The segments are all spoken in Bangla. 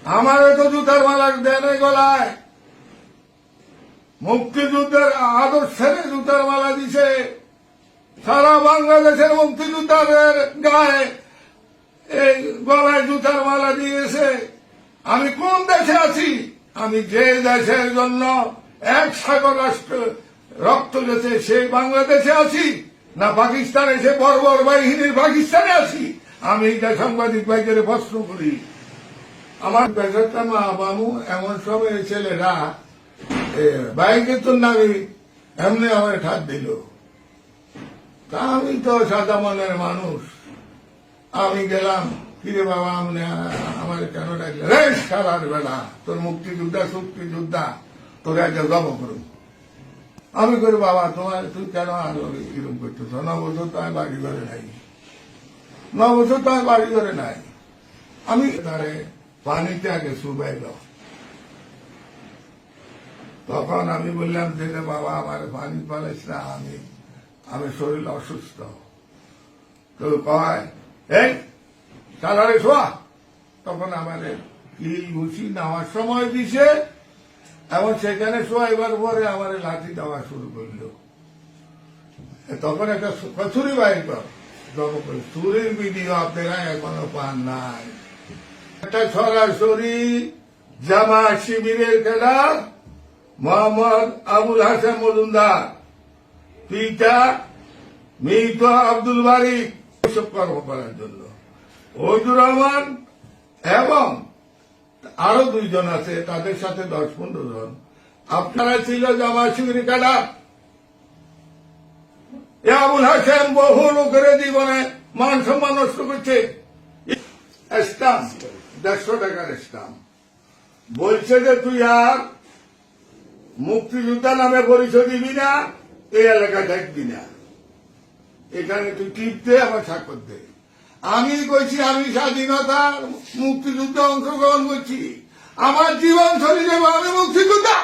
আমারও তো জুতার মালা দেন গলায়, মুক্তিযুদ্ধের আদর্শের জুতার মালা দিছে, সারা বাংলাদেশের মুক্তিযোদ্ধাদের গায়ে এই গলায় জুতার মালা দিয়েছে। আমি কোন দেশে আছি? আমি যে দেশের জন্য এক সাগর রাষ্ট্র রক্ত গেছে সেই বাংলাদেশে আছি, না পাকিস্তানে সে বর্বর বাহিনীর পাকিস্তানে আছি? আমি এটা সাংবাদিক ভাইদের প্রশ্ন করি। আমার পেশাটা মা বাবু এমন সময় ছেলেরা বাইকে তো নামি এমনি আমার ঠাত দিল। তা আমি তো সাদা মনের মানুষ, আমি গেলাম, কিরে বাবা আমার কেন ডাকলে? রে সারার বেলা তোর মুক্তিযোদ্ধা শক্তিযোদ্ধা তোর একটা জব করুন। আমি করি বাবা তোমার তুই কেন এরকম করতেছ? 9 বছর তো আমি বাড়ি ঘরে নাই, 9 বছর তো আমি বাড়ি ঘরে নাই। আমি তারে পানিতে আগে শুবাইল। তখন আমি বললাম যে বাবা আমার পানি পালাইস না, আমি শরীর অসুস্থ। তো কয় এই সালারে শোয়া। তখন আমাদের কিল ঘুষি নেওয়ার সময় দিছে, এবং সেখানে শোয়াইবার পরে আমার লাঠি দেওয়া শুরু করল। তখন একটা ছুরি বাইর কর, ছুরির ভিডিও আপনারা এখনো পান নাই। একটা সরাসরি জামায়াত শিবিরের ক্যাডার মোহাম্মদ আবুল হাসান মজুমদার, পিতা মৃত আব্দুল বারী, এসব কর্ম করার জন্য ওহিদুর রহমান এবং আরো 2 জন আছে, তাদের সাথে 10-15 জন। আপনারা ছিল জামায়াত শিবির ক্যাডার। আবুল হাসান বহু লোকের জীবনে মান সম্মান নষ্ট করছে। স্টাম্প 150 টাকার স্টাম্প বলছে যে তুই আর মুক্তিযোদ্ধা নামে পরিচয় দিবি না, এই এলাকায় থাকবি না, এখানে তুই টিপ দে, আমার স্বাক্ষর দে। আমি কইছি আমি স্বাধীনতা মুক্তিযুদ্ধে অংশগ্রহণ করছি, আমার জীবন চলে যাবে, আমি মুক্তিযোদ্ধা।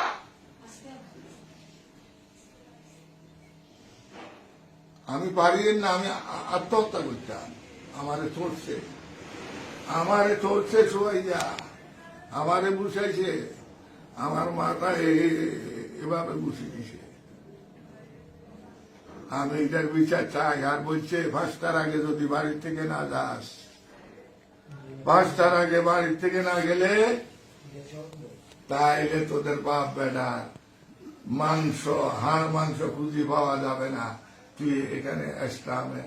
আমি পারি না, আমি আত্মহত্যা করতাম। আমারে চলছে সবাই যা, আমারে বুঝাইছে, আমার মাথা এভাবে বুঝে দিছে। আমি এটার বিচার চাই। আর বলছে 5টার আগে যদি বাড়ির থেকে না যাস, 5টার আগে বাড়ির থেকে না গেলে তাইলে তোদের বাপ বেটার হাড় মাংস খুঁজে পাওয়া যাবে না। তুই এখানে ইসলামে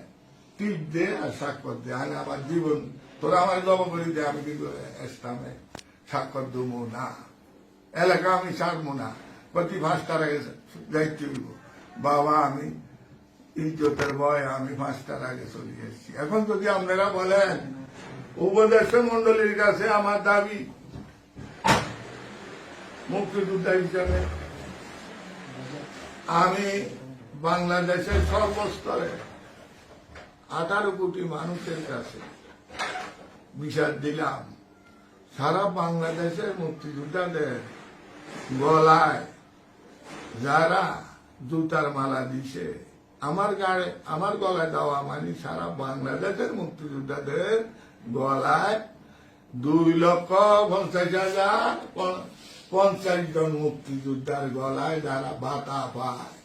টিপ দে আর স্বাক্ষর দে, আর আমার জীবন তোরা আমার জব করে দে, আমি কিন্তু ইসলামে স্বাক্ষর দেবো না, এলাকা আমি ছাড়বো না। প্রতি 5টার আগে দায়িত্ব দিব। বাবা আমি ইজ্জতের ভয় আমি 5টার আগে চলে এসেছি। এখন যদি আপনারা বলেন উপদেষ্টা মন্ডলীর কাছে আমার দাবি মুক্তিযোদ্ধা হিসেবে আমি বাংলাদেশের সর্বস্তরে 18 কোটি মানুষের কাছে বিচার দিলাম, সারা বাংলাদেশের মুক্তিযোদ্ধাদের গলায় যারা জুতার মালা দিছে, আমার গলায় দেওয়া মানে সারা বাংলাদেশের মুক্তিযোদ্ধাদের গলায় 2,50,50 জন মুক্তিযোদ্ধার গলায় যারা ভাতা পায়,